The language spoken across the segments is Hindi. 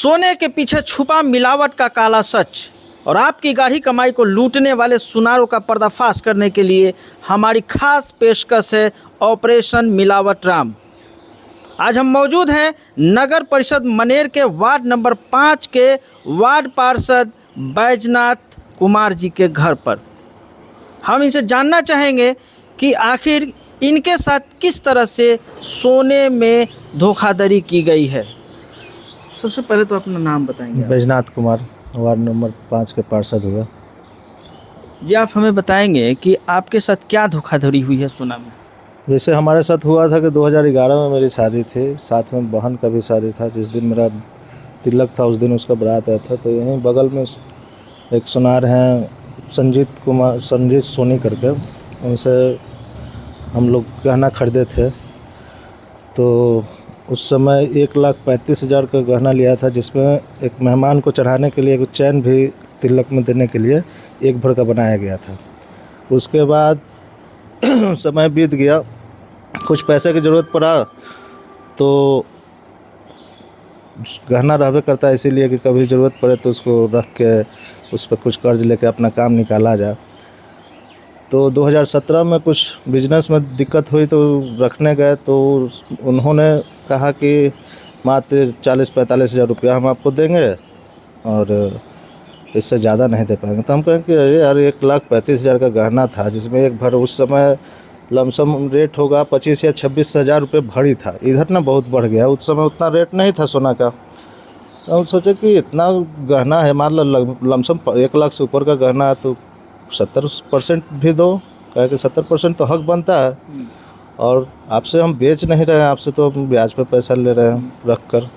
सोने के पीछे छुपा मिलावट का काला सच और आपकी गाढ़ी कमाई को लूटने वाले सुनारों का पर्दाफाश करने के लिए हमारी खास पेशकश है ऑपरेशन मिलावट राम। आज हम मौजूद हैं नगर परिषद मनेर के वार्ड नंबर 5 के वार्ड पार्षद बैजनाथ कुमार जी के घर पर। हम इनसे जानना चाहेंगे कि आखिर इनके साथ किस तरह से सोने में धोखाधड़ी की गई है। सबसे पहले तो अपना नाम बताएंगे। बैजनाथ कुमार, वार्ड नंबर 5 के पार्षद हुआ। जी, आप हमें बताएंगे कि आपके साथ क्या धोखाधड़ी हुई है सोना में। वैसे हमारे साथ हुआ था कि 2011 में मेरी शादी थी, साथ में बहन का भी शादी था। जिस दिन मेरा तिलक था उस दिन उसका बारात आया था। तो यहीं बगल में एक सुनार हैं संजीत सोनी करके, उनसे हम लोग गहना खरीदे थे। तो उस समय 1,35,000 का गहना लिया था, जिसमें एक मेहमान को चढ़ाने के लिए एक चैन भी तिलक में देने के लिए एक भर का बनाया गया था। उसके बाद समय बीत गया, कुछ पैसे की ज़रूरत पड़ा तो गहना रहबे करता है, इसीलिए कि कभी ज़रूरत पड़े तो उसको रख के उस पर कुछ कर्ज लेके अपना काम निकाला जाए। तो 2017 में कुछ बिजनेस में दिक्कत हुई तो रखने गए, तो उन्होंने कहा कि मात्र 40-45 हज़ार रुपया हम आपको देंगे और इससे ज़्यादा नहीं दे पाएंगे। तो हम कहें कि अरे यार 1,35,000 का गहना था, जिसमें एक भर उस समय लमसम रेट होगा 25 या 26 हज़ार रुपये भरी था। इधर ना बहुत बढ़ गया, उस समय उतना रेट नहीं था सोना का। तो हम सोचे कि इतना गहना है, मान लो लमसम 1 लाख से ऊपर का गहना है तो 70% भी दो, कहे कि 70% तो हक बनता है। और आपसे हम बेच नहीं रहे हैं, आपसे तो हम ब्याज पे पैसा ले रहे हैं रख कर।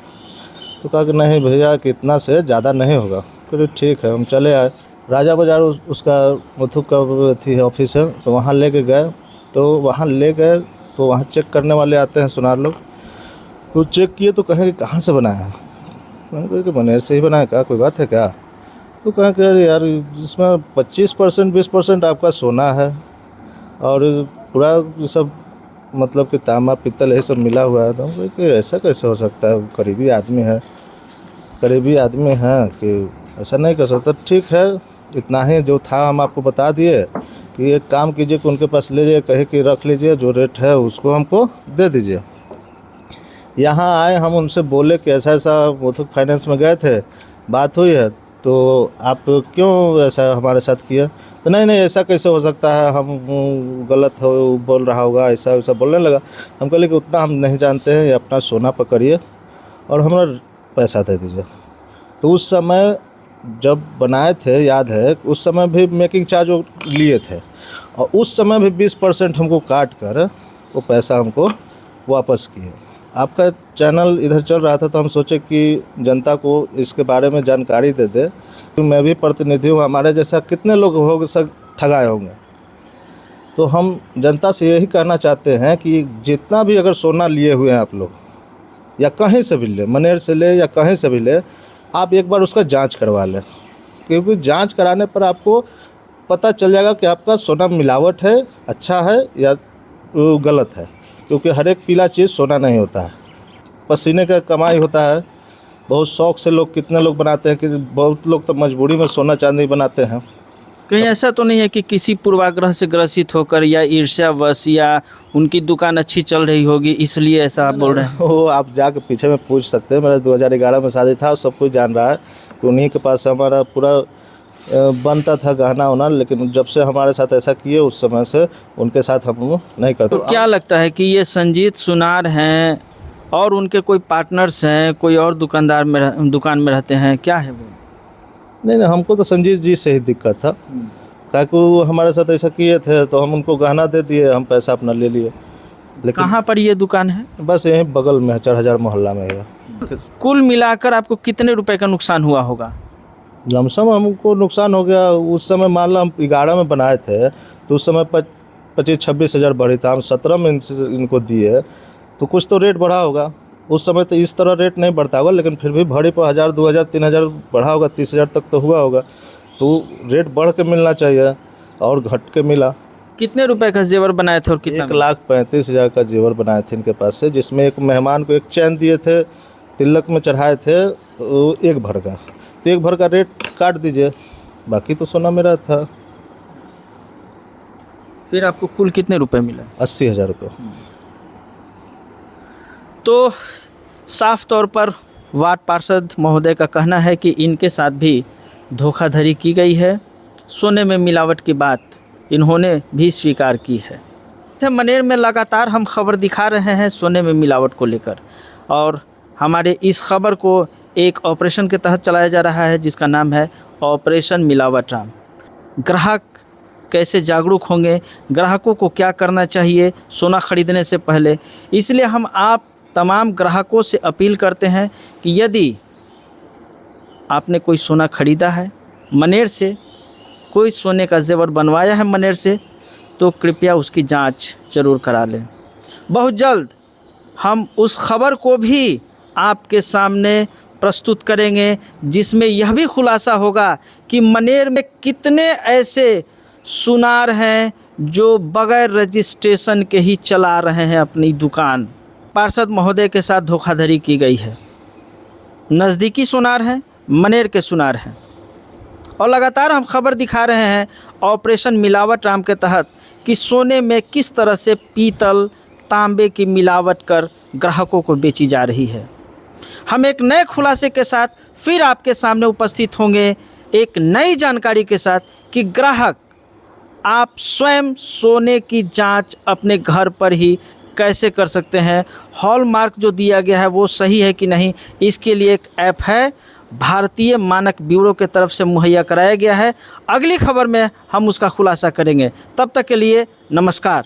तो कहा कि नहीं भैया कि इतना से ज़्यादा नहीं होगा। फिर ठीक है, हम चले आए राजा बाज़ार, उसका मुथुक का थी ऑफिस है, तो वहाँ ले गए। तो वहाँ ले गए तो वहाँ चेक करने वाले आते हैं सुनार लोग। तो चेक किए तो कहें कि कहाँ से बनाया है। मैंने कहा कि मनेर से ही बनाया। कहा कोई बात है क्या? तो कहा कि अरे यार इसमें 25% 20% आपका सोना है और पूरा सब मतलब कि तांबा पित्तल यही सब मिला हुआ है। तो हम कि ऐसा कैसे हो सकता है, करीबी आदमी है कि ऐसा नहीं कर सकता। ठीक है, इतना ही जो था हम आपको बता दिए कि एक काम कीजिए कि उनके पास ले जाइए, कहे कि रख लीजिए, जो रेट है उसको हमको दे दीजिए। यहाँ आए, हम उनसे बोले कि ऐसा ऐसा मुथूट फाइनेंस में गए थे, बात हुई है, तो आप क्यों ऐसा हमारे साथ किया? तो नहीं ऐसा कैसे हो सकता है, हम गलत हो बोल रहा होगा, ऐसा वैसा बोलने लगा। हम कहले कि उतना हम नहीं जानते हैं, ये अपना सोना पकड़िए और हमारा पैसा दे दीजिए। तो उस समय जब बनाए थे, याद है, उस समय भी मेकिंग चार्ज वो लिए थे और उस समय भी 20% हमको काट कर वो पैसा हमको वापस किए। आपका चैनल इधर चल रहा था तो हम सोचे कि जनता को इसके बारे में जानकारी दे दे। तो मैं भी प्रतिनिधि हूँ, हमारे जैसा कितने लोग हो सब ठगाए होंगे। तो हम जनता से यही कहना चाहते हैं कि जितना भी अगर सोना लिए हुए हैं आप लोग, या कहीं से भी ले, मनेर से ले या कहीं से भी ले, आप एक बार उसका जांच करवा लें, क्योंकि जांच कराने पर आपको पता चल जाएगा कि आपका सोना मिलावट है, अच्छा है या गलत है। क्योंकि हर एक पीला चीज़ सोना नहीं होता है, पसीने का कमाई होता है। बहुत शौक़ से लोग, कितने लोग बनाते हैं कि बहुत लोग तो मजबूरी में सोना चांदी बनाते हैं। कहीं ऐसा तो नहीं है कि किसी पूर्वाग्रह से ग्रसित होकर या ईर्ष्यावश, या उनकी दुकान अच्छी चल रही होगी इसलिए ऐसा आप बोल रहे हैं? वो आप जाके पीछे में पूछ सकते हैं। मेरा 2011 में शादी था और सब कुछ जान रहा है कि उन्हीं के पास हमारा पूरा बनता था गहना उना। लेकिन जब से हमारे साथ ऐसा किए उस समय से उनके साथ हम नहीं करते। तो क्या लगता है कि ये संजीत सुनार हैं और उनके कोई पार्टनर्स हैं, कोई और दुकान में रहते हैं, क्या है वो? नहीं, हमको तो संजीत जी से ही दिक्कत था, ताकि वो हमारे साथ ऐसा किए थे तो हम उनको गहना दे दिए, हम पैसा अपना ले लिए। लेकिन कहाँ पर ये दुकान है? बस यहीं बगल में है, 4000 मोहल्ला में है। कुल मिलाकर आपको कितने रुपए का नुकसान हुआ होगा? लमसम हमको नुकसान हो गया। उस समय मान लो हम 11 में बनाए थे तो उस समय 25-26 हज़ार बढ़ी था, हम 17 में इनको दिए तो कुछ तो रेट बढ़ा होगा। उस समय तो इस तरह रेट नहीं बढ़ता होगा, लेकिन फिर भी भरी पर 1000, 2000, 3000 बढ़ा होगा, 30,000 तक तो हुआ होगा। तो रेट बढ़ के मिलना चाहिए और घट के मिला। कितने रुपए का जेवर बनाए थे और कितना? 1,35,000 का जेवर बनाए थे इनके पास से, जिसमें एक मेहमान को एक चैन दिए थे, तिलक में चढ़ाए थे एक भर का, तो एक भर का रेट काट दीजिए, बाकी तो सोना मेरा था। फिर आपको कुल कितने रुपए मिला? 80,000 रुपये। तो साफ तौर पर वार्ड पार्षद महोदय का कहना है कि इनके साथ भी धोखाधड़ी की गई है। सोने में मिलावट की बात इन्होंने भी स्वीकार की है। मनेर में लगातार हम खबर दिखा रहे हैं सोने में मिलावट को लेकर, और हमारे इस खबर को एक ऑपरेशन के तहत चलाया जा रहा है जिसका नाम है ऑपरेशन मिलावट राम। ग्राहक कैसे जागरूक होंगे, ग्राहकों को क्या करना चाहिए सोना खरीदने से पहले, इसलिए हम आप तमाम ग्राहकों से अपील करते हैं कि यदि आपने कोई सोना खरीदा है मनेर से, कोई सोने का जेवर बनवाया है मनेर से, तो कृपया उसकी जांच जरूर करा लें। बहुत जल्द हम उस खबर को भी आपके सामने प्रस्तुत करेंगे जिसमें यह भी खुलासा होगा कि मनेर में कितने ऐसे सुनार हैं जो बगैर रजिस्ट्रेशन के ही चला रहे हैं अपनी दुकान। पार्षद महोदय के साथ धोखाधड़ी की गई है। नज़दीकी सुनार हैं, मनेर के सुनार हैं, और लगातार हम खबर दिखा रहे हैं ऑपरेशन मिलावट राम के तहत कि सोने में किस तरह से पीतल तांबे की मिलावट कर ग्राहकों को बेची जा रही है। हम एक नए खुलासे के साथ फिर आपके सामने उपस्थित होंगे, एक नई जानकारी के साथ कि ग्राहक आप स्वयं सोने की जांच अपने घर पर ही कैसे कर सकते हैं। हॉलमार्क जो दिया गया है वो सही है कि नहीं, इसके लिए एक ऐप है, भारतीय मानक ब्यूरो के तरफ से मुहैया कराया गया है। अगली खबर में हम उसका खुलासा करेंगे। तब तक के लिए नमस्कार।